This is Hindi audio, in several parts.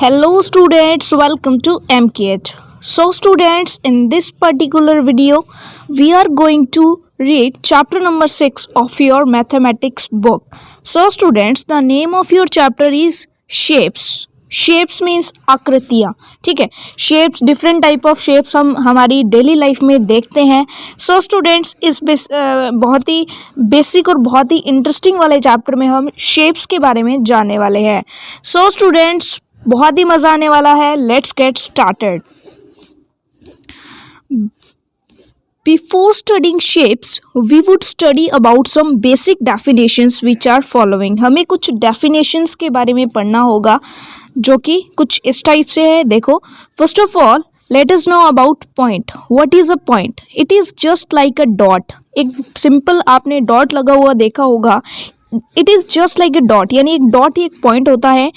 Hello students, welcome to MKH. So students, in this particular video, we are going to read chapter number 6 of your mathematics book. So students, the name of your chapter is shapes. Shapes means आकृतियाँ. ठीक है, shapes different type of shapes हम हमारी डेली लाइफ में देखते हैं. सो स्टूडेंट्स, इस बहुत ही बेसिक और बहुत ही इंटरेस्टिंग वाले चैप्टर में हम शेप्स के बारे में जानने वाले हैं. सो स्टूडेंट्स, बहुत ही मज़ा आने वाला है. Let's get started. Before studying shapes, we would study about some basic definitions which are following. हमें कुछ definitions के बारे में पढ़ना होगा जो कि कुछ इस टाइप से है. देखो, first of all, let us know about point. What is a point? It is just like a dot. एक simple आपने dot लगा हुआ देखा होगा. It is just like a dot. यानी एक dot ही एक point होता है.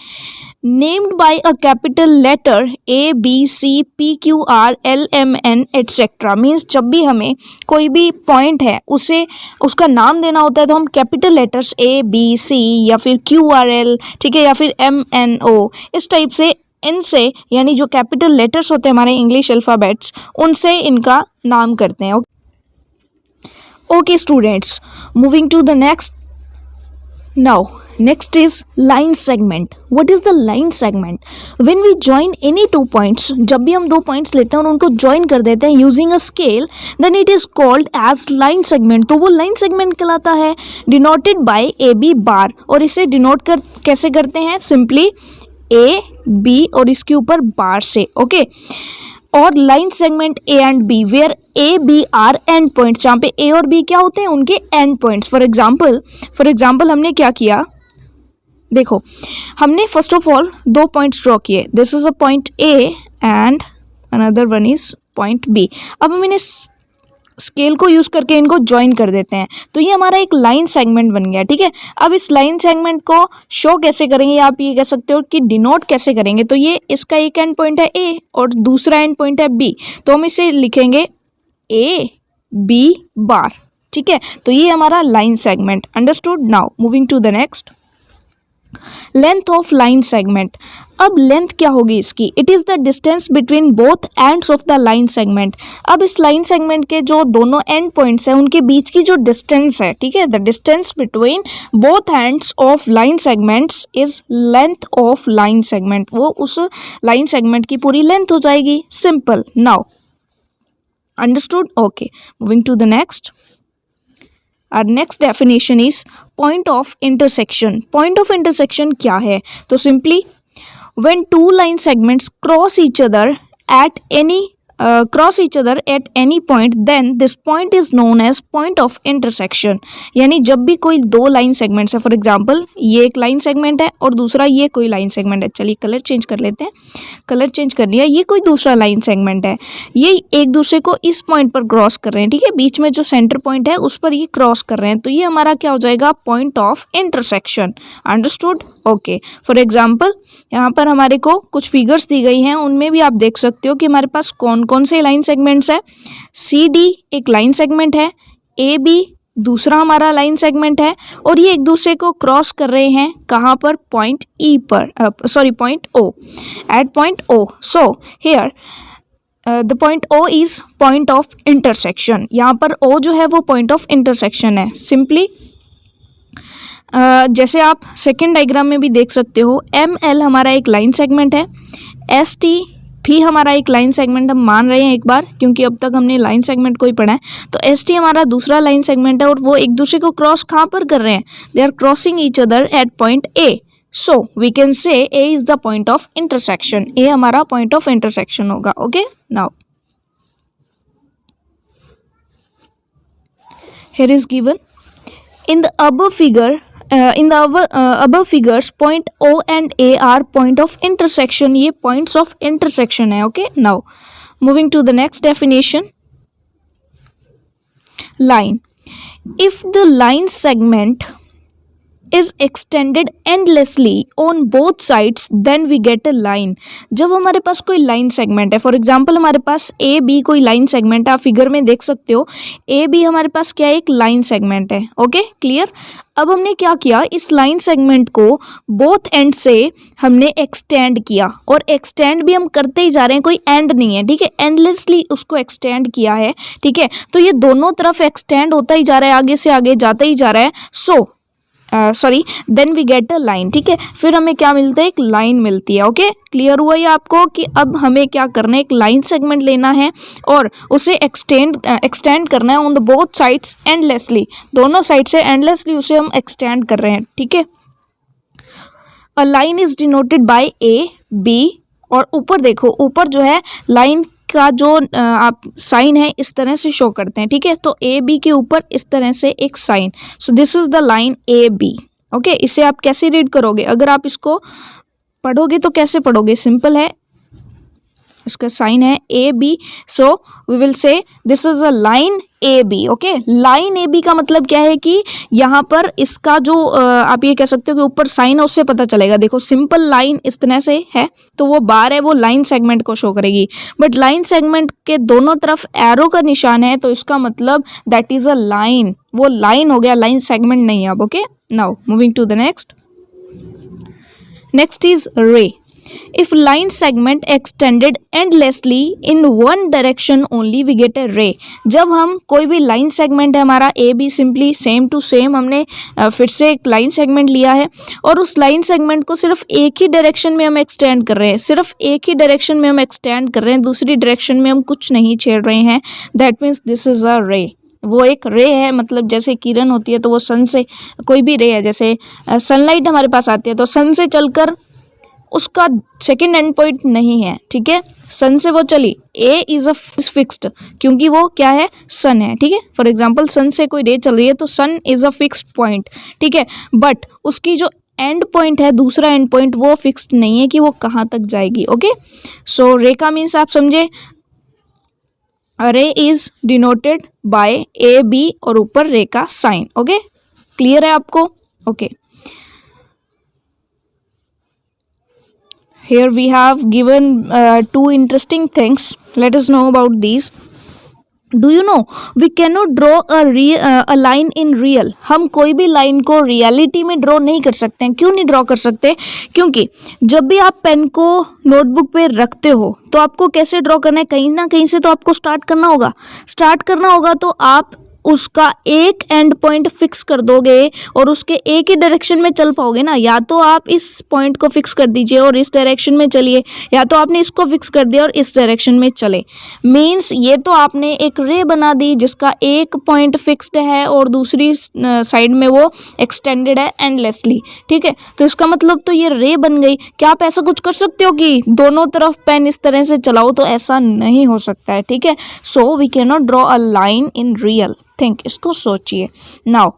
Named by a capital letter A, B, C, P, Q, R, L, M, N, etc. Means जब भी हमें कोई भी पॉइंट है उसे उसका नाम देना होता है तो हम capital letters A, B, C या फिर Q, R, L, ठीक है, या फिर M, N, O इस टाइप से इनसे, यानी जो कैपिटल लेटर्स होते हैं हमारे इंग्लिश अल्फ़ाबेट्स, उनसे इनका नाम करते हैं. Okay students, moving to the next. Now, next is line segment. What is the line segment? When we join any two points, जब भी हम दो points लेते हैं और उनको join कर देते हैं using a scale, then it is called as line segment. तो वो line segment कहलाता है, denoted by AB bar. और इसे denote कैसे करते हैं? Simply A, B और इसके ऊपर bar से. Okay. और line segment A and B, where A B are end points, जहाँ पे ए और बी क्या होते हैं? उनके एंड पॉइंट्स. फॉर एग्जाम्पल हमने क्या किया, देखो, हमने फर्स्ट ऑफ ऑल दो पॉइंट्स ड्रॉ किए. This is a point A and another one is point B. अब हम इन्हें स्केल को यूज़ करके इनको ज्वाइन कर देते हैं, तो ये हमारा एक लाइन सेगमेंट बन गया. ठीक है, अब इस लाइन सेगमेंट को शो कैसे करेंगे, आप ये कह सकते हो कि डिनोट कैसे करेंगे. तो ये इसका एक एंड पॉइंट है ए और दूसरा एंड पॉइंट है बी, तो हम इसे लिखेंगे ए बी बार. ठीक है, तो ये हमारा line segment. Understood. Now moving to the next. Length of line segment. अब लेंथ क्या होगी इसकी? It is the distance between both ends of the line segment. अब इस लाइन सेगमेंट के जो दोनों एंड पॉइंट्स हैं उनके बीच की जो डिस्टेंस है, ठीक है, the distance between both ends of line segments is length of line segment. वो उस लाइन सेगमेंट की पूरी लेंथ हो जाएगी. Simple. Now understood. Okay, moving to the next. Our next definition is point of intersection. Point of intersection क्या है? तो simply when two line segments cross each other at any point, then this point is known as point of intersection. यानी जब भी कोई दो लाइन सेगमेंट्स है, फॉर एग्जांपल ये एक लाइन सेगमेंट है और दूसरा ये कोई लाइन सेगमेंट है. चलिए कलर चेंज कर लेते हैं. कलर चेंज कर लिया. ये कोई दूसरा लाइन सेगमेंट है, ये एक दूसरे को इस पॉइंट पर क्रॉस कर रहे हैं. ठीक है, बीच में जो सेंटर पॉइंट है उस पर ये क्रॉस कर रहे हैं, तो ये हमारा क्या हो जाएगा? Point of intersection. Understood. Okay, for example यहाँ पर हमारे को कुछ फिगर्स दी गई हैं, उनमें भी आप देख सकते हो कि हमारे पास कौन कौन से लाइन सेगमेंट्स है. सी डी एक लाइन सेगमेंट है, ए बी दूसरा हमारा लाइन सेगमेंट है, और ये एक दूसरे को क्रॉस कर रहे हैं. कहाँ पर? पॉइंट ई पर, point O, at point O. So here the point O is point of intersection. यहाँ पर ओ जो है वो पॉइंट ऑफ इंटरसेक्शन है. सिंपली जैसे आप सेकेंड डायग्राम में भी देख सकते हो, एम एल हमारा एक लाइन सेगमेंट है, एस टी भी हमारा एक लाइन सेगमेंट हम मान रहे हैं एक बार, क्योंकि अब तक हमने लाइन सेगमेंट को ही पढ़ा है. तो एस टी हमारा दूसरा लाइन सेगमेंट है और वो एक दूसरे को क्रॉस कहाँ पर कर रहे हैं? They are crossing each other at point A. So we can say A is the point of intersection. A हमारा पॉइंट ऑफ इंटरसेक्शन होगा. Okay, now here is given in the above figures point O and A are point of intersection. ये points of intersection है. Okay, now moving to the next definition. Line. If the line segment is extended endlessly on both sides, then we get a line. जब हमारे पास कोई लाइन सेगमेंट है, फॉर एग्जांपल हमारे पास ए बी कोई लाइन सेगमेंट है, आप फिगर में देख सकते हो ए बी हमारे पास क्या है, एक लाइन सेगमेंट है. Okay clear. अब हमने क्या किया, इस लाइन सेगमेंट को बोथ एंड से हमने एक्सटेंड किया, और एक्सटेंड भी हम करते ही जा रहे हैं, कोई एंड नहीं है. ठीक है, एंडलेसली उसको एक्सटेंड किया है. ठीक है, तो ये दोनों तरफ एक्सटेंड होता ही जा रहा है, आगे से आगे जाता ही जा रहा है. Then we get a line. ठीक है, फिर हमें क्या मिलता है, एक लाइन मिलती है. ओके क्लियर हुआ ये आपको कि अब हमें क्या करना है, एक लाइन सेगमेंट लेना है और उसे एक्सटेंड करना है on the both sides endlessly. दोनों साइड से एंडलेसली उसे हम एक्सटेंड कर रहे हैं. ठीक है, a line is denoted by A B, और ऊपर देखो, ऊपर जो है लाइन का जो आप साइन है इस तरह से शो करते हैं. ठीक है, तो ए बी के ऊपर इस तरह से एक sign. So this is the line A B. Okay, इसे आप कैसे रीड करोगे, अगर आप इसको पढ़ोगे तो कैसे पढ़ोगे, सिंपल है, इसका साइन है A B. So we will say this is a line A B. Okay, line A B का मतलब क्या है कि यहाँ पर इसका जो आप ये कह सकते हो कि ऊपर साइन है उससे पता चलेगा. देखो सिंपल लाइन इस तरह से है तो वो बार है, वो लाइन सेगमेंट को शो करेगी. बट लाइन सेगमेंट के दोनों तरफ एरो का निशान है तो इसका मतलब दैट इज अ लाइन, वो लाइन हो गया, लाइन सेगमेंट नहीं है अब. Okay, now moving to the next is ray. If line segment extended endlessly in one direction only, we get a ray. जब हम कोई भी लाइन सेगमेंट है हमारा A B, simply same to same हमने फिर से एक लाइन सेगमेंट लिया है और उस लाइन सेगमेंट को सिर्फ एक ही डायरेक्शन में हम एक्सटेंड कर रहे हैं, सिर्फ एक ही डायरेक्शन में हम एक्सटेंड कर रहे हैं, दूसरी डायरेक्शन में हम कुछ नहीं छेड़ रहे हैं. दैट मीन्स दिस इज अ रे. वो एक रे है, मतलब जैसे किरण होती है तो वो सन से, कोई भी रे है, जैसे सनलाइट हमारे पास आती है तो सन से चलकर उसका सेकेंड एंड पॉइंट नहीं है. ठीक है, सन से वो चली, ए इज फिक्स्ड क्योंकि वो क्या है, सन है. ठीक है, फॉर एग्जांपल सन से कोई रे चल रही है तो सन इज अ फिक्स्ड पॉइंट. ठीक है, बट उसकी जो एंड पॉइंट है, दूसरा एंड पॉइंट, वो फिक्स्ड नहीं है कि वो कहाँ तक जाएगी. ओके, सो रे का मीन्स आप समझे, ray is denoted by A B और ऊपर रे का साइन. ओके क्लियर है आपको. Okay, here we have given two interesting things. Let us know about these. Do you know we cannot draw a line in real. हम कोई भी लाइन को रियलिटी में ड्रॉ नहीं कर सकते हैं. क्यों नहीं ड्रॉ कर सकते, क्योंकि जब भी आप पेन को नोटबुक पे रखते हो तो आपको कैसे ड्रॉ करना है, कहीं ना कहीं से तो आपको स्टार्ट करना होगा. तो आप उसका एक एंड पॉइंट फिक्स कर दोगे और उसके एक ही डायरेक्शन में चल पाओगे ना. या तो आप इस पॉइंट को फिक्स कर दीजिए और इस डायरेक्शन में चलिए, या तो आपने इसको फिक्स कर दिया और इस डायरेक्शन में चले. मीन्स ये तो आपने एक रे बना दी जिसका एक पॉइंट फिक्स्ड है और दूसरी साइड में वो एक्सटेंडेड है एंडलेसली. ठीक है, तो इसका मतलब तो ये रे बन गई. क्या आप ऐसा कुछ कर सकते हो कि दोनों तरफ पेन इस तरह से चलाओ, तो ऐसा नहीं हो सकता है. ठीक है, so we can not draw a line in real. Think, इसको सोचिए. Now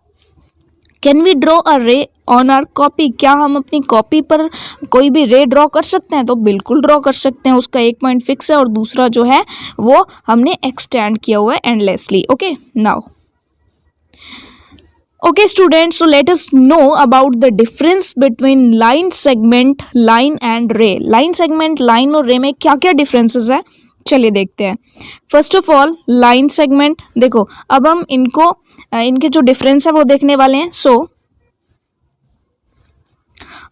can we draw a ray on our copy. क्या हम अपनी कॉपी पर कोई भी रे ड्रॉ कर सकते हैं, तो बिल्कुल ड्रॉ कर सकते हैं. उसका एक पॉइंट फिक्स है और दूसरा जो है वो हमने एक्सटेंड किया हुआ है endlessly. Okay, now okay students, so let us know about the difference between line segment, line and ray. line segment, line और ray में क्या क्या differences है, चलिए देखते हैं. First of all line segment, देखो अब हम इनके जो डिफरेंस है वो देखने वाले हैं. So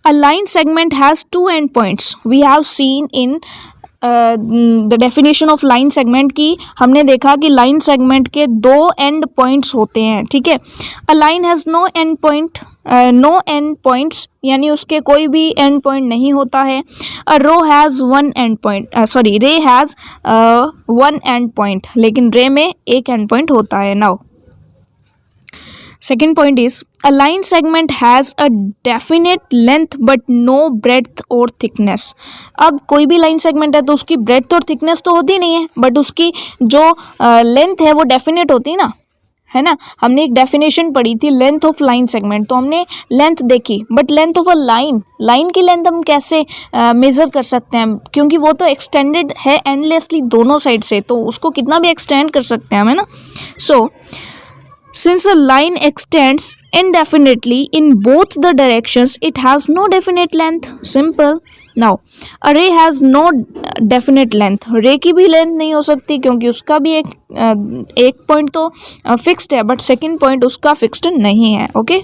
a line segment has two end points. We have seen in the definition of line segment की हमने देखा कि लाइन सेगमेंट के दो एंड पॉइंट्स होते हैं. ठीक है, a line has no end point, no end points यानी उसके कोई भी एंड पॉइंट नहीं होता है. A ray has one end point, ray has one end point, लेकिन रे में एक एंड पॉइंट होता है. Now second point is a line segment has a definite length but no breadth or thickness. अब कोई भी लाइन सेगमेंट है तो उसकी ब्रेड्थ और थिकनेस तो होती नहीं है, बट उसकी जो लेंथ है वो डेफिनेट होती है ना, है ना. हमने एक डेफिनेशन पढ़ी थी लेंथ ऑफ लाइन सेगमेंट, तो हमने लेंथ देखी, but length of a line की लेंथ हम कैसे मेज़र कर सकते हैं, क्योंकि वो तो एक्सटेंडेड है एंडलेसली दोनों साइड से, तो उसको कितना भी एक्सटेंड कर सकते हैं हम, है ना. सो Since a line extends indefinitely in both the directions, it has no definite length. Simple. Now, a ray has no definite length. रे की भी लेंथ नहीं हो सकती क्योंकि उसका भी एक पॉइंट तो फिक्स्ड है, बट सेकंड पॉइंट उसका फिक्स्ड नहीं है. Okay.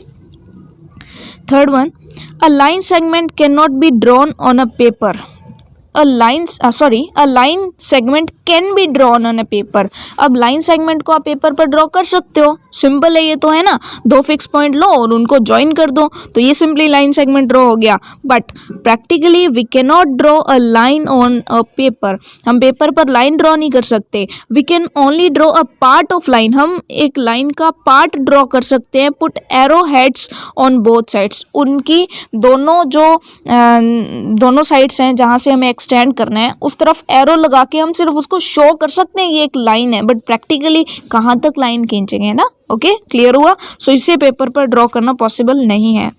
Third one, a line segment cannot be drawn on a paper. A line segment can be drawn on a paper. अब लाइन सेगमेंट को आप पेपर पर ड्रॉ कर सकते हो. सिंपल है ये तो, है ना. दो फिक्स पॉइंट लो और उनको ज्वाइन कर दो तो ये सिंपली लाइन सेगमेंट ड्रॉ हो गया. But practically we can not draw a line on a paper. हम पेपर पर लाइन ड्रॉ नहीं कर सकते. We can only draw a part of line. हम एक लाइन का पार्ट ड्रॉ कर सकते हैं. Put arrow heads on both sides. उनकी दोनों साइड्स हैं जहाँ से हमें एक्सटेंड करना है उस तरफ एरो लगा के हम सिर्फ उसको शो कर सकते हैं ये एक लाइन है. बट प्रैक्टिकली कहाँ तक लाइन खींचेंगे ना. ओके, क्लियर हुआ. सो इसे पेपर पर ड्रॉ करना पॉसिबल नहीं है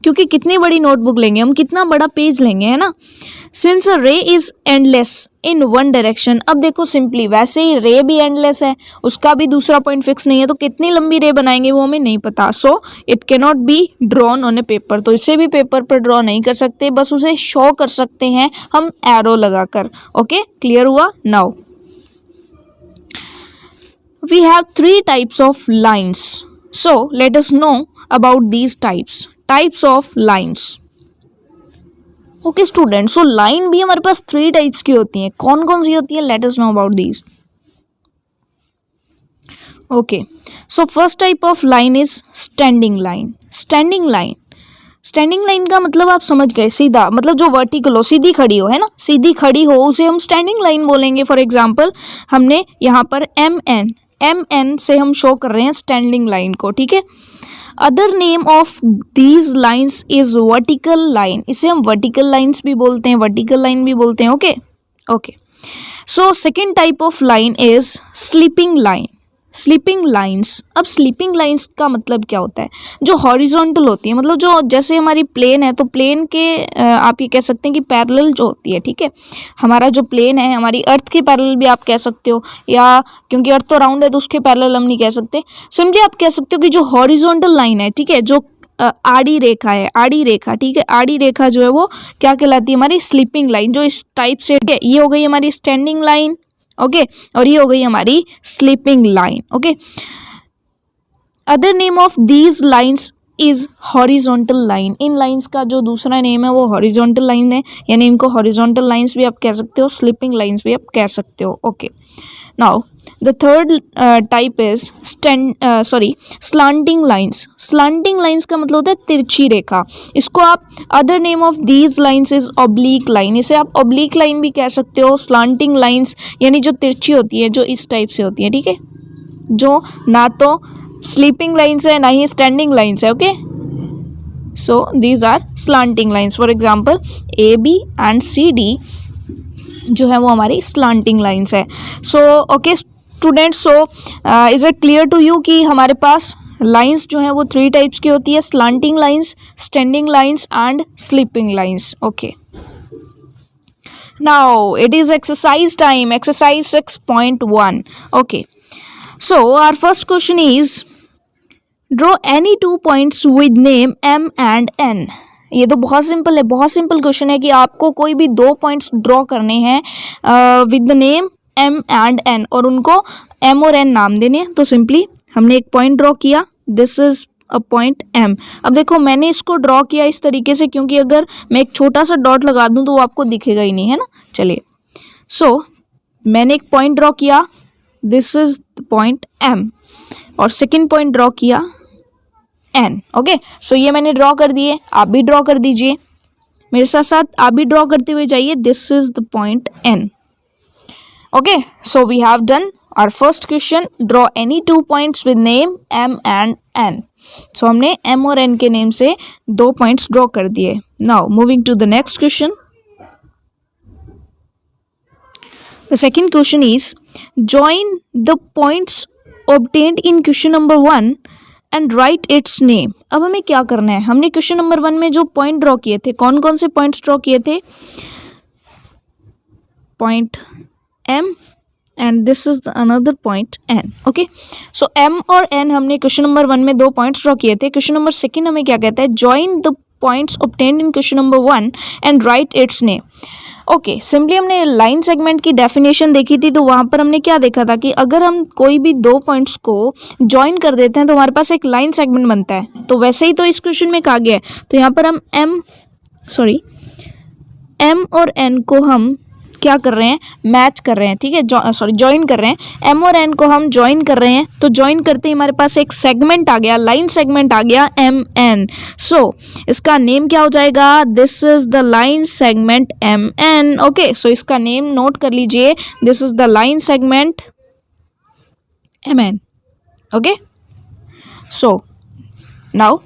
क्योंकि कितनी बड़ी नोटबुक लेंगे हम, कितना बड़ा पेज लेंगे, है ना. सिंस अ रे is endless in one direction. अब देखो सिंपली वैसे ही रे भी एंडलेस है, उसका भी दूसरा पॉइंट फिक्स नहीं है, तो कितनी लंबी रे बनाएंगे वो हमें नहीं पता. So it can not be drawn on A paper. तो इसे भी पेपर पर ड्रॉ नहीं कर सकते, बस उसे शो कर सकते हैं हम एरो लगाकर. ओके, क्लियर हुआ. Now we have 3 types of lines. So let us know about these types of lines. Okay student, so line भी हमारे पास 3 टाइप्स की होती हैं. कौन कौन सी होती है? Late us know about these. Okay, so first type of line is standing line. Standing line का मतलब आप समझ गए, सीधा, मतलब जो वर्टिकल हो, सीधी खड़ी हो, है ना. सीधी खड़ी हो उसे हम स्टैंडिंग लाइन बोलेंगे. फॉर एग्जाम्पल हमने यहाँ पर MN से हम शो कर रहे हैं स्टैंडिंग लाइन को. ठीक है. Other name of these lines is vertical line. इसे हम वर्टिकल लाइन्स भी बोलते हैं, वर्टिकल लाइन भी बोलते हैं. Okay. So second type of line is sleeping line. Sleeping lines. अब स्लीपिंग लाइन्स का मतलब क्या होता है? जो हॉरिजॉन्टल होती है, मतलब जो जैसे हमारी प्लेन है तो प्लेन के आप ये कह सकते हैं कि पैरेलल जो होती है. ठीक है. हमारा जो प्लेन है हमारी अर्थ के पैरेलल भी आप कह सकते हो, या क्योंकि अर्थ तो राउंड है तो उसके पैरेलल हम नहीं कह सकते. सिंपली आप कह सकते हो कि जो हॉरिजॉन्टल लाइन है, ठीक है, जो आड़ी रेखा है, आड़ी रेखा, ठीक है, आड़ी रेखा जो है वो क्या कहलाती है? हमारी स्लीपिंग लाइन. जो इस टाइप से, ये हो गई हमारी स्टैंडिंग लाइन. ओके, और ये हो गई हमारी sleeping line. Okay. Other name of these lines is horizontal line. In lines का जो दूसरा नेम है वो हॉरिजॉन्टल लाइन है, यानी इनको हॉरिजॉन्टल लाइन्स भी आप कह सकते हो, स्लीपिंग लाइन्स भी आप कह सकते हो. Okay. Now the third type is slanting lines. Slanting lines का मतलब होता है तिरछी रेखा. इसको आप other name of these lines is oblique line. इसे आप ऑब्लिक लाइन भी कह सकते हो. स्लांटिंग लाइन्स यानी जो तिरछी होती है, जो इस टाइप से होती है. ठीक है, जो ना तो स्लीपिंग लाइन्स है ना ही स्टैंडिंग लाइन्स है. Okay. So these are slanting lines. For example AB and CD जो है वो हमारी स्लांटिंग लाइन्स है. So okay students, so is it clear to you कि हमारे पास लाइन्स जो हैं वो 3 टाइप्स की होती है? Slanting lines, standing lines and sleeping lines. Okay. Now it is exercise time. Exercise 6.1. Okay. So our first question is draw any 2 points with name M and N. ये तो बहुत सिंपल है, बहुत सिंपल क्वेश्चन है कि आपको कोई भी 2 पॉइंट्स ड्रॉ करने हैं with the name M and N और उनको M और N नाम देने हैं. तो सिंपली हमने एक पॉइंट ड्रॉ किया, this is a point M. अब देखो मैंने इसको ड्रॉ किया इस तरीके से क्योंकि अगर मैं एक छोटा सा डॉट लगा दूं तो वो आपको दिखेगा ही नहीं, है ना. चलिए, सो मैंने एक पॉइंट ड्रॉ किया, this is the point M, और सेकेंड पॉइंट ड्रॉ किया N. ओके. सो ये मैंने ड्रॉ कर दिए, आप भी ड्रॉ कर दीजिए मेरे साथ साथ, आप भी ड्रॉ करते हुए जाइए. This is the point N. Okay. So we have done our first question, draw any 2 points with name M and N. So हमने M और N के नेम से 2 पॉइंट्स ड्रॉ कर दिए. Now moving to the next question. The second question is join the points obtained in question number 1 and write its name. अब हमें क्या करना है? हमने क्वेश्चन नंबर 1 में जो पॉइंट ड्रॉ किए थे, कौन कौन से पॉइंट्स ड्रॉ किए थे? Point M and this is the another point n. Okay, so m और n हमने क्वेश्चन नंबर 1 में 2 पॉइंट्स ड्रॉ किए थे. क्वेश्चन नंबर 2 हमें क्या कहता है, join the points obtained in question number 1 and write its name. Okay, simply हमने लाइन सेगमेंट की डेफिनेशन देखी थी, तो वहाँ पर हमने क्या देखा था कि अगर हम कोई भी 2 पॉइंट्स को ज्वाइन कर देते हैं तो हमारे पास एक लाइन सेगमेंट बनता है. तो वैसे ही तो इस क्वेश्चन में कहा गया है. तो यहाँ पर हम m और n को हम क्या कर रहे हैं, मैच कर रहे हैं. ठीक है, ज्वाइन कर रहे हैं. m और n को हम ज्वाइन कर रहे हैं, तो ज्वाइन करते ही हमारे पास एक सेगमेंट आ गया, लाइन सेगमेंट आ गया mn. सो इसका नेम क्या हो जाएगा, this is the line segment mn. Okay, so इसका नेम नोट कर लीजिए, this is the line segment mn. Okay, so now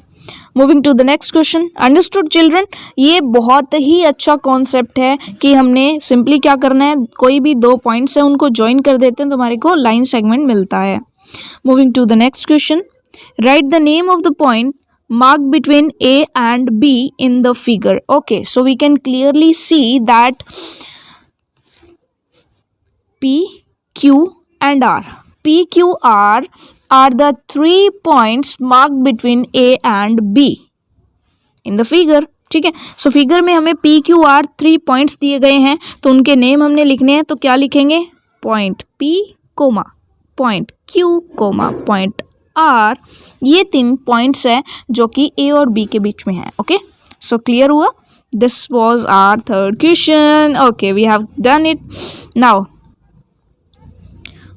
moving to the next question. Understood children, ये बहुत ही अच्छा कॉन्सेप्ट है कि हमने सिंपली क्या करना है, कोई भी 2 पॉइंट्स है उनको ज्वाइन कर देते हैं तो हमारे को लाइन सेगमेंट मिलता है. Moving to the next question. Write the name of the point marked between A and B in the figure. Okay, so we can clearly see that P, Q and R. P, Q, R are the 3 points marked between A and B in the figure. ठीक है, सो फिगर में हमें P, Q, R 3 पॉइंट्स दिए गए हैं, तो उनके नेम हमने लिखने हैं. तो क्या लिखेंगे, point P, point Q, point R. ये 3 पॉइंट्स हैं जो कि A और B के बीच में है. ओके, सो क्लियर हुआ. This was our third question. Okay, we have done it. Now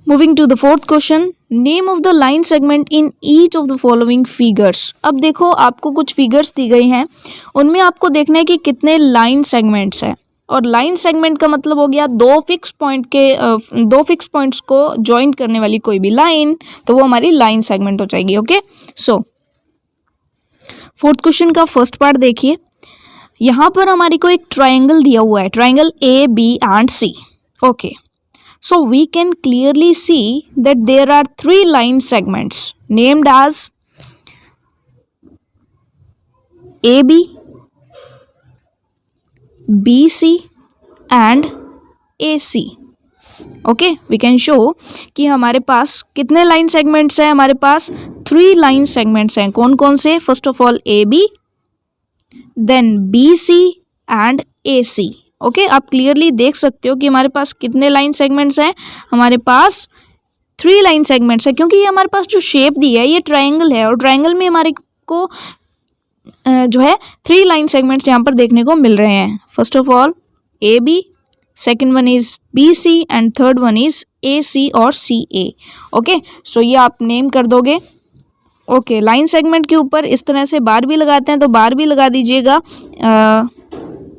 moving to the fourth question. Name of the line segment in each of the following figures. अब देखो, आपको कुछ फिगर्स दी गई हैं, उनमें आपको देखना है कि कितने लाइन सेगमेंट्स हैं. और लाइन सेगमेंट का मतलब हो गया 2 फिक्स पॉइंट्स को ज्वाइन करने वाली कोई भी लाइन, तो वो हमारी लाइन सेगमेंट हो जाएगी. ओके, सो फोर्थ क्वेश्चन का फर्स्ट पार्ट देखिए. यहाँ पर हमारी को एक ट्राइंगल दिया हुआ है, triangle AB and C. Okay, so we can clearly see that there are 3 line segments named as AB, BC and AC. Okay, we can show कि हमारे पास कितने लाइन सेगमेंट्स हैं, हमारे पास 3 लाइन सेगमेंट्स हैं. कौन कौन से, first of all AB, then BC and AC. Okay, आप क्लियरली देख सकते हो कि हमारे पास कितने लाइन सेगमेंट्स हैं, हमारे पास 3 लाइन सेगमेंट्स हैं, क्योंकि ये हमारे पास जो शेप दी है ये ट्रायंगल है, और ट्रायंगल में हमारे को जो है 3 लाइन सेगमेंट्स यहाँ पर देखने को मिल रहे हैं. First of all AB, second one is BC and third one is AC और CA. ओके, सो ये आप नेम कर दोगे. ओके, लाइन सेगमेंट के ऊपर इस तरह से बार भी लगाते हैं, तो बार भी लगा दीजिएगा.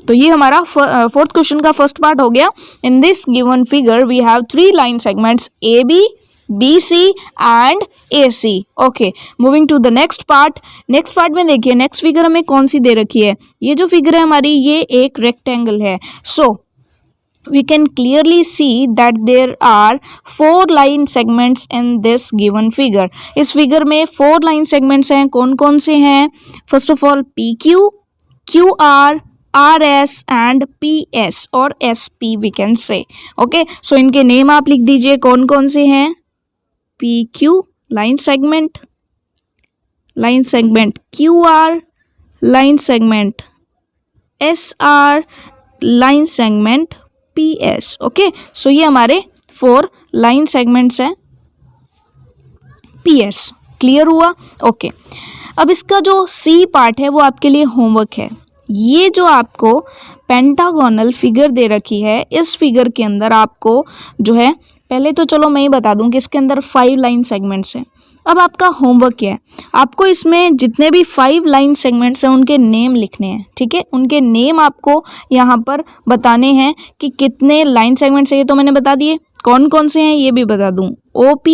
तो ये हमारा फोर्थ क्वेश्चन का फर्स्ट पार्ट हो गया. In this given figure we have 3 line segments AB, BC and AC. Okay, moving to the next part. Next part में देखिए, नेक्स्ट फिगर हमें कौन सी दे रखी है. ये जो फिगर है हमारी, ये एक रेक्टेंगल है. सो we can clearly see that there are 4 line segments in this given figure. इस फिगर में 4 line segments हैं. कौन कौन से हैं, first of all PQ, QR, RS and PS और SP we can say. Okay, so इनके नेम आप लिख दीजिए, कौन कौन से हैं. PQ line segment QR line segment, SR line segment, PS. Okay, so ये हमारे 4 लाइन सेगमेंट्स हैं. PS क्लियर हुआ. ओके, अब इसका जो C पार्ट है वो आपके लिए होमवर्क है. ये जो आपको पेंटागोनल फिगर दे रखी है, इस फिगर के अंदर आपको जो है, पहले तो चलो मैं ही बता दूं कि इसके अंदर 5 लाइन सेगमेंट्स हैं. अब आपका होमवर्क क्या है, आपको इसमें जितने भी 5 लाइन सेगमेंट्स हैं उनके नेम लिखने हैं. ठीक है, उनके नेम आपको यहाँ पर बताने हैं कि कितने लाइन सेगमेंट्स हैं. ये तो मैंने बता दिए, कौन कौन से हैं ये भी बता दूँ. OP,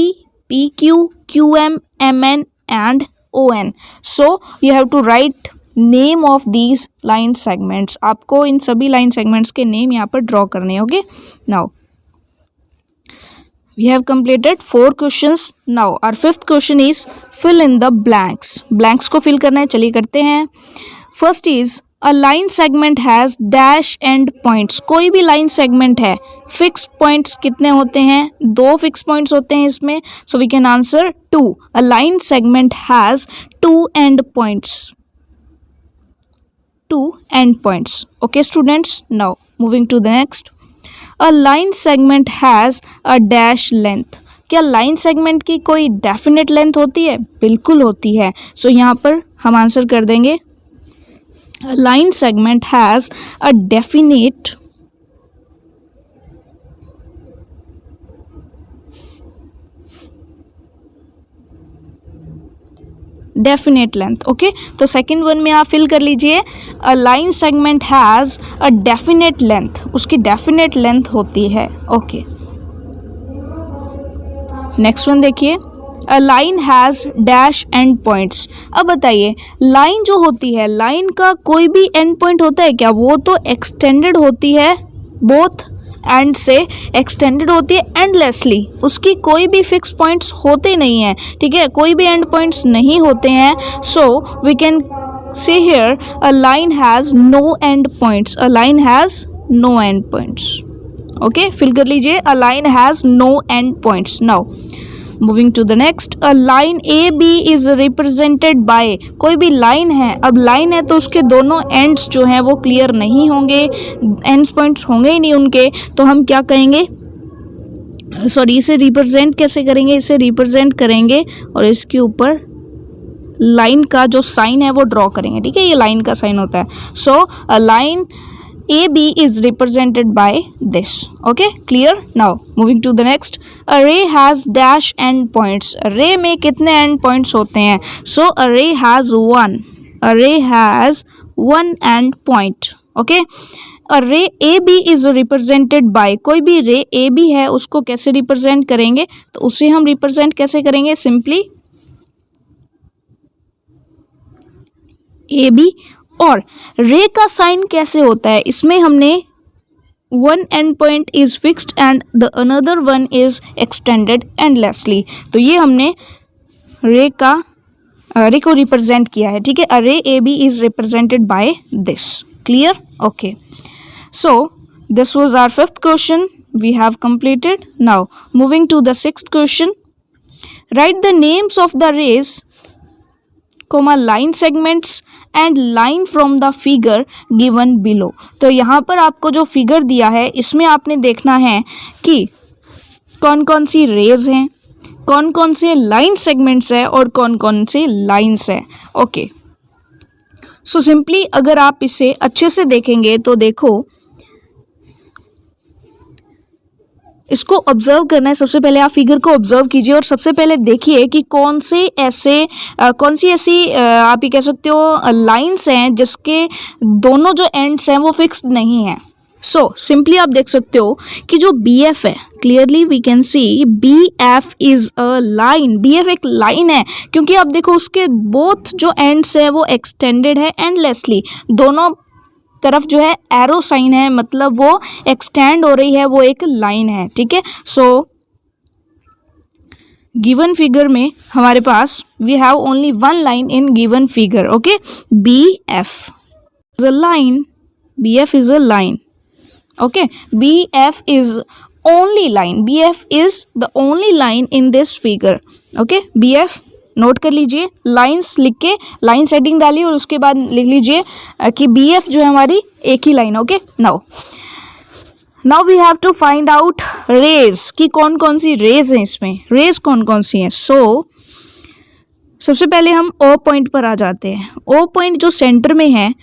PQ, QM, MN and ON. So you have to write name of these line segments. आपको इन सभी लाइन सेगमेंट्स के नेम यहाँ पर ड्रॉ करने हैं. Okay, now we have completed 4 questions. now our 5th question is fill in the blanks को fill करना है. चलिए करते हैं. first is a line segment has dash end points. कोई भी line segment है फिक्स पॉइंट्स कितने होते हैं? 2 फिक्स पॉइंट्स होते हैं इसमें. So we can answer 2. A line segment has 2 end points. 2 end points. Okay students, now moving to the next. A line segment has a dash length. क्या लाइन सेगमेंट की कोई डेफिनेट लेंथ होती है? बिल्कुल होती है. सो यहाँ पर हम आंसर कर देंगे line segment has a definite length. Okay, तो सेकंड वन में आप फिल कर लीजिए. A line segment has a definite length. उसकी डेफिनेट लेंथ होती है. ओके, नेक्स्ट वन देखिए. अ line has dash and points. अब बताइए, लाइन जो होती है, लाइन का कोई भी एंड पॉइंट होता है क्या? वो तो एक्सटेंडेड होती है, बोथ एंड से एक्सटेंडेड होती है एंडलेसली. उसकी कोई भी फिक्स पॉइंट्स होते नहीं हैं. ठीक है, कोई भी एंड पॉइंट्स नहीं होते हैं. So we can say here a line has no end points. A line has no end points. Okay, fill कर लीजिए. A line has no end points. Now moving to the next. A line A B is represented by. कोई भी लाइन है, अब लाइन है तो उसके दोनों एंड्स जो हैं वो क्लियर नहीं होंगे, एंड्स पॉइंट्स होंगे ही नहीं उनके. तो हम क्या कहेंगे, सॉरी, इसे रिप्रेजेंट कैसे करेंगे? इसे रिप्रेजेंट करेंगे और इसके ऊपर लाइन का जो साइन है वो ड्रॉ करेंगे. ठीक है, ये लाइन का साइन होता है. So a line AB is represented by this. Okay, clear? Now moving to the next. Array has dash end points. Array में कितने end points होते हैं? So array has one. Array has one end point. Okay. Array AB is represented by. कोई भी ray AB है उसको कैसे represent करेंगे? तो उसे हम represent कैसे करेंगे? Simply AB. और रे का साइन कैसे होता है? इसमें हमने one end point is fixed and the another one is extended endlessly. तो ये हमने रे को रिप्रेजेंट किया है. ठीक है, अरे A B is represented by this. Clear? Okay, so this was our fifth question. We have completed. Now moving to the sixth question. Write the names of the rays, line segments and line from the figure given below. तो यहाँ पर आपको जो फिगर दिया है इसमें आपने देखना है कि कौन कौन सी रेज हैं, कौन कौन से लाइन सेगमेंट्स है और कौन कौन से लाइंस है. ओके, सो सिंपली अगर आप इसे अच्छे से देखेंगे तो देखो, इसको ऑब्जर्व करना है. सबसे पहले आप फिगर को ऑब्जर्व कीजिए और सबसे पहले देखिए कि कौन सी ऐसी आप ये कह सकते हो लाइंस हैं जिसके दोनों जो एंड्स हैं वो फिक्स्ड नहीं हैं. सो सिंपली आप देख सकते हो कि जो बी एफ है, clearly we can see B F is a line. B F एक लाइन है क्योंकि आप देखो उसके बोथ जो एंड्स है वो एक्सटेंडेड है एंडलेसली. दोनों तरफ जो है एरो साइन है, मतलब वो एक्सटेंड हो रही है, वो एक लाइन है. ठीक है, सो गिवन फिगर में हमारे पास we have only one line in given figure. Okay, B F is a line. B F is a line. Okay, B F is only line. B F is the only line in this figure. Okay, B F note कर लीजिए, लाइंस लिख के लाइन सेटिंग डालिए और उसके बाद लिख लीजिए कि बी एफ जो है हमारी एक ही line. Okay, now we have to find out rays कि कौन कौन सी रेज हैं इसमें. रेज कौन कौन सी हैं? सो सबसे पहले हम ओ पॉइंट पर आ जाते हैं. ओ पॉइंट जो सेंटर में है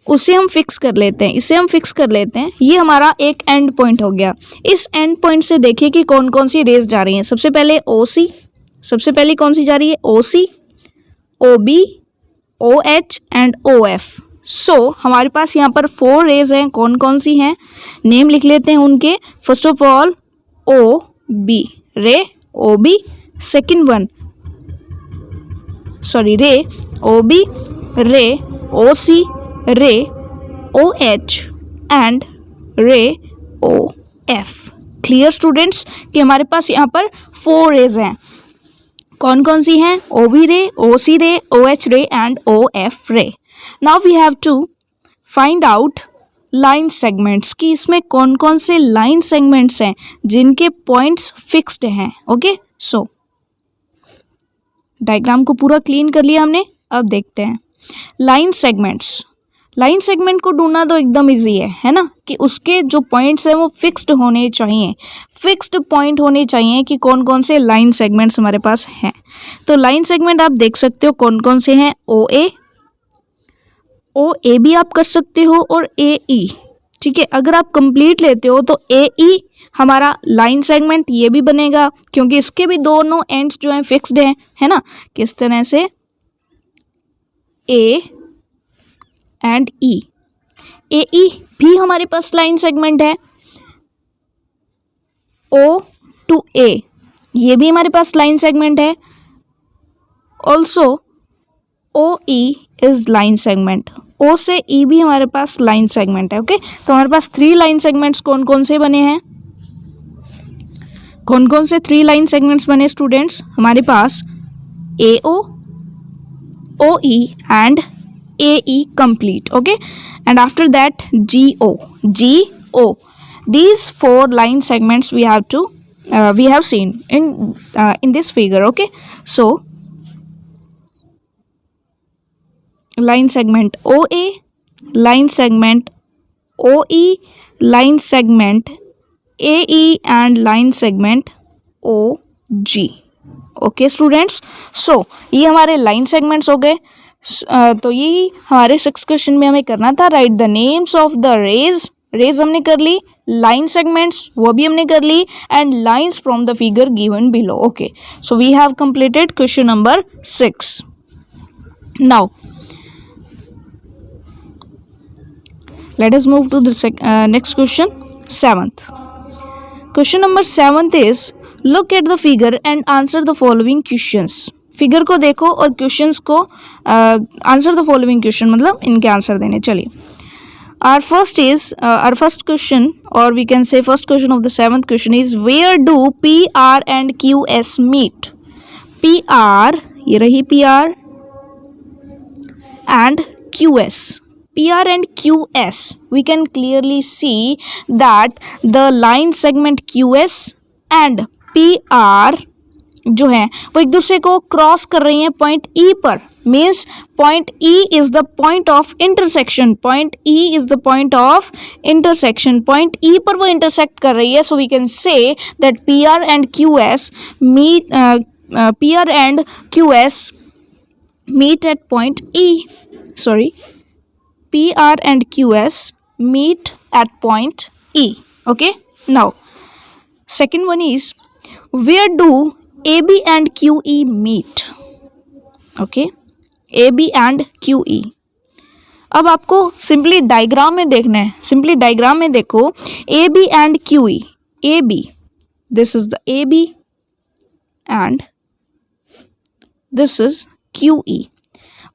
उसे हम फिक्स कर लेते हैं. इसे हम फिक्स कर लेते हैं. ये हमारा एक एंड पॉइंट हो गया. इस एंड पॉइंट से देखिए कि कौन कौन सी रेज जा रही हैं. सबसे पहले ओ सी, सबसे पहले कौन सी जा रही है? O C, O B, O H and O F. So हमारे पास यहाँ पर 4 रेज हैं. कौन कौन सी हैं? नेम लिख लेते हैं उनके. First of all O B, ray O B. Second one, sorry, ray O B, ray O C, ray O H and रे ओ एफ. क्लियर स्टूडेंट्स कि हमारे पास यहाँ पर 4 रेज हैं. कौन कौन सी हैं? ओ B ray, O C ray, O H ray and O F ray. Now we have to find out line segments, कि इसमें कौन कौन से लाइन सेगमेंट्स हैं जिनके पॉइंट्स फिक्स्ड हैं। ओके, सो डायग्राम को पूरा क्लीन कर लिया हमने। अब देखते हैं लाइन सेगमेंट्स। लाइन सेगमेंट को ढूंढना तो एकदम इजी है ना, कि उसके जो पॉइंट्स हैं वो फिक्स्ड होने चाहिए, फिक्स्ड पॉइंट होने चाहिए कि कौन कौन से लाइन सेगमेंट्स हमारे पास हैं। तो लाइन सेगमेंट आप देख सकते हो कौन कौन से हैं। ओ ए भी आप कर सकते हो और ए ई, ठीक है। अगर आप कंप्लीट लेते हो तो ए ई हमारा लाइन सेगमेंट ये भी बनेगा, क्योंकि इसके भी दोनों एंड्स जो हैं फिक्स्ड हैं, है ना। किस तरह से ए एंड ई, ए ई भी हमारे पास लाइन सेगमेंट है। ओ टू ए ये भी हमारे पास लाइन सेगमेंट है। Also O E is line segment, O से ई भी हमारे पास लाइन सेगमेंट है। ओके, तो हमारे पास 3 लाइन सेगमेंट्स कौन कौन से बने हैं, कौन कौन से 3 लाइन सेगमेंट्स बने स्टूडेंट्स। हमारे पास A O E and A E complete. Okay, and after that G O, these 4 line segments we have seen in this figure. Okay, so line segment OA, line segment OE, line segment AE and line segment OG. Okay students, so ये हमारे लाइन सेगमेंट्स हो गए। तो यही हमारे 6 क्वेश्चन में हमें करना था। Write the names of the rays हमने कर ली, लाइन सेगमेंट्स वो भी हमने कर ली, and lines from the figure given below. Okay, so we have completed question number 6. Now let us move to the next question, 7th. Question number 7th is, look at the figure and answer the following questions. Figure को देखो और क्वेश्चंस को आंसर द फॉलोइंग क्वेश्चन, मतलब इनके आंसर देने। चलिए, our first question, or we can say first question of the 7th question is, where do PR and QS meet? PR, ये रही PR and QS. PR and QS, we can clearly see that the line segment QS and PR जो है वो एक दूसरे को क्रॉस कर रही हैं पॉइंट E पर। Means point E is the point of intersection, point E is the point of intersection, point E पर वो इंटरसेक्ट कर रही है। So we can say that PR and QS meet, PR and QS meet at point E. Sorry, PR and QS meet at point E. Okay, now second one is, where do AB and QE meet? Okay, AB and QE. अब आपको सिंपली डायग्राम में देखना है। सिंपली डायग्राम में देखो, AB and QE. AB, this is the AB and this is QE.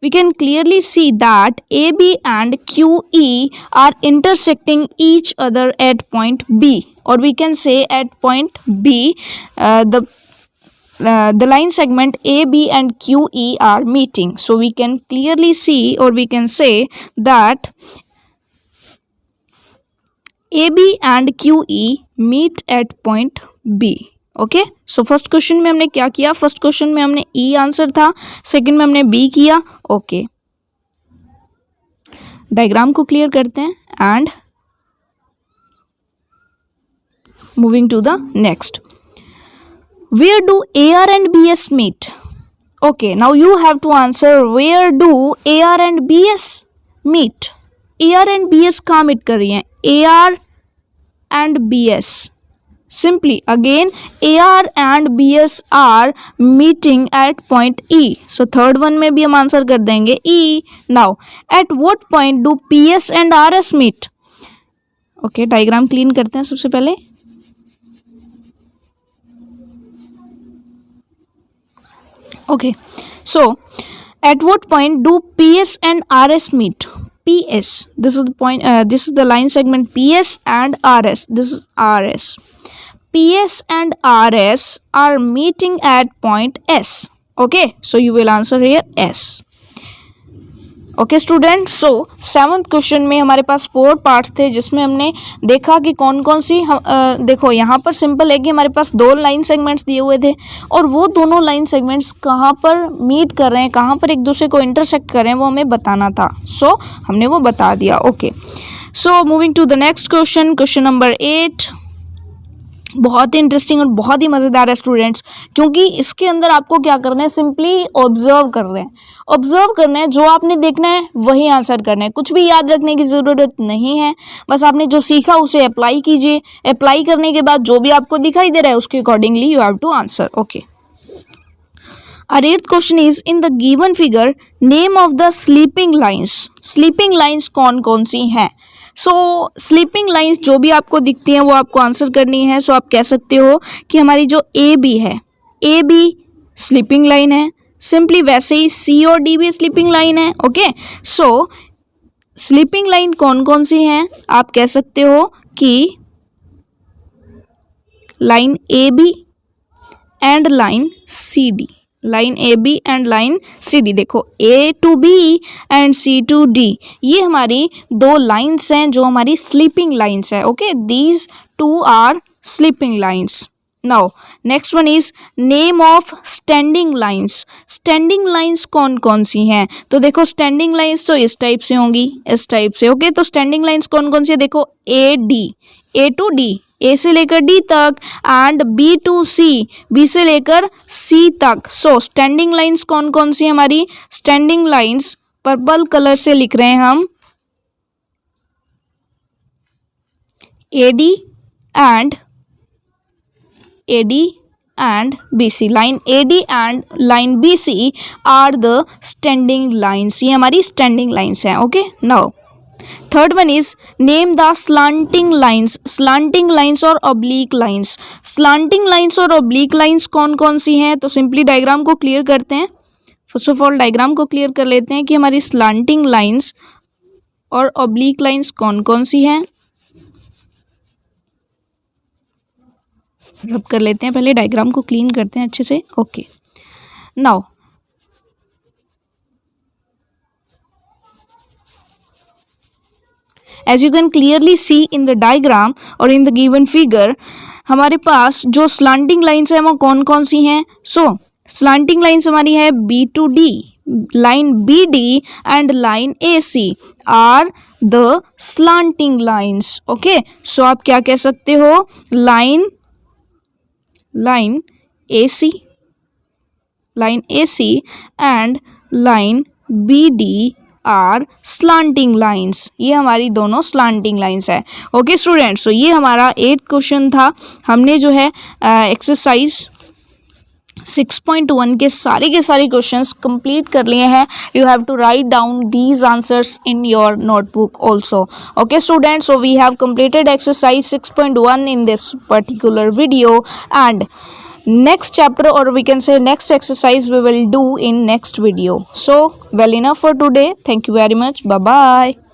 We can clearly see that AB and QE are intersecting each other at point B, or we can say at point B, the line segment AB and QE are meeting. So we can clearly see, or we can say that AB and QE meet at point B. Okay, so first question में हमने क्या किया, फर्स्ट क्वेश्चन में हमने E आंसर था, सेकंड में हमने B किया। ओके, डायग्राम को क्लियर करते हैं and moving to the next. Where do AR and BS meet? Okay, now you have to answer, where do AR and BS meet? AR and BS कहाँ मीट कर रही हैं? AR and BS, simply again AR and BS are meeting at point E. So third one में भी हम आंसर कर देंगे E. Now at what point do PS and RS meet? Okay, diagram clean करते हैं सबसे पहले। Okay, so at what point do PS and RS meet? PS, this is the point, this is the line segment PS and RS, this is RS. PS and RS are meeting at point S. Okay, so you will answer here S. Okay student, so 7th question में हमारे पास 4 पार्ट्स थे जिसमें हमने देखा कि कौन कौन सी देखो यहाँ पर सिंपल है कि हमारे पास 2 लाइन सेगमेंट्स दिए हुए थे और वो दोनों लाइन सेगमेंट्स कहाँ पर मीट कर रहे हैं, कहाँ पर एक दूसरे को इंटरसेक्ट कर रहे हैं, वो हमें बताना था। सो हमने वो बता दिया। Okay, so moving to the next question, question number 8। बहुत ही इंटरेस्टिंग और बहुत ही मज़ेदार है स्टूडेंट्स, क्योंकि इसके अंदर आपको क्या करना है, सिंपली ऑब्जर्व कर रहे हैं, ऑब्जर्व करना है, जो आपने देखना है वही आंसर करना है, कुछ भी याद रखने की ज़रूरत नहीं है, बस आपने जो सीखा उसे अप्लाई कीजिए। अप्लाई करने के बाद जो भी आपको दिखाई दे रहा है उसके accordingly you have to answer. Okay, our 8th question is in the given figure name of the sleeping lines। sleeping lines कौन कौन सी हैं? सो स्लीपिंग लाइंस जो भी आपको दिखती हैं वो आपको आंसर करनी है। सो आप कह सकते हो कि हमारी जो ए बी है, ए बी स्लीपिंग लाइन है, सिंपली वैसे ही सी और डी भी स्लीपिंग लाइन है। ओके, सो स्लीपिंग लाइन कौन कौन सी हैं? आप कह सकते हो कि line A B and line C D, line A B and line C D. देखो A to B and C to D, ये हमारी 2 लाइन्स हैं जो हमारी स्लीपिंग लाइन्स है। Okay, these 2 are sleeping lines. Now next one is name of standing lines. Standing lines कौन कौन सी हैं? तो देखो स्टैंडिंग लाइन्स तो इस टाइप से होंगी, इस टाइप से। ओके, तो स्टैंडिंग लाइन्स कौन कौन सी है? देखो A D, A to D, A से लेकर डी तक, and B to C, B से लेकर सी तक। सो स्टैंडिंग लाइंस कौन कौन सी हमारी? स्टैंडिंग लाइंस पर्पल कलर से लिख रहे हैं हम, A D and B C. Line A D and line B C are the standing lines, ये हमारी स्टैंडिंग लाइंस हैं। Okay, now third one is name the slanting lines. Slanting lines और ऑब्लिक लाइंस, स्लांटिंग लाइंस और ऑब्लिक लाइंस कौन कौन सी हैं? तो सिंपली डायग्राम को क्लियर करते हैं। फर्स्ट ऑफ ऑल डायग्राम को क्लियर कर लेते हैं कि हमारी स्लांटिंग लाइंस और ऑब्लिक लाइंस कौन कौन सी हैं। रब कर लेते हैं, पहले डायग्राम को क्लीन करते हैं अच्छे से। Okay, now as you can clearly see in the diagram or in the given figure, हमारे पास जो slanting lines है वो कौन कौन सी हैं? So slanting lines हमारी है B to D, line BD and line AC are the slanting lines. Okay, so आप क्या कह सकते हो? line AC and line BD are slanting lines, ये हमारी दोनों स्लांटिंग लाइंस है। ओके स्टूडेंट्स, सो ये हमारा 8 क्वेश्चन था। हमने जो है एक्सरसाइज 6.1 के सारे क्वेश्चंस कंप्लीट कर लिए हैं। You have to write down these answers in your notebook also. Okay students, so we have completed exercise 6.1 in this particular video, and next chapter, or we can say next exercise, we will do in next video. So well enough for today. Thank you very much. Bye bye.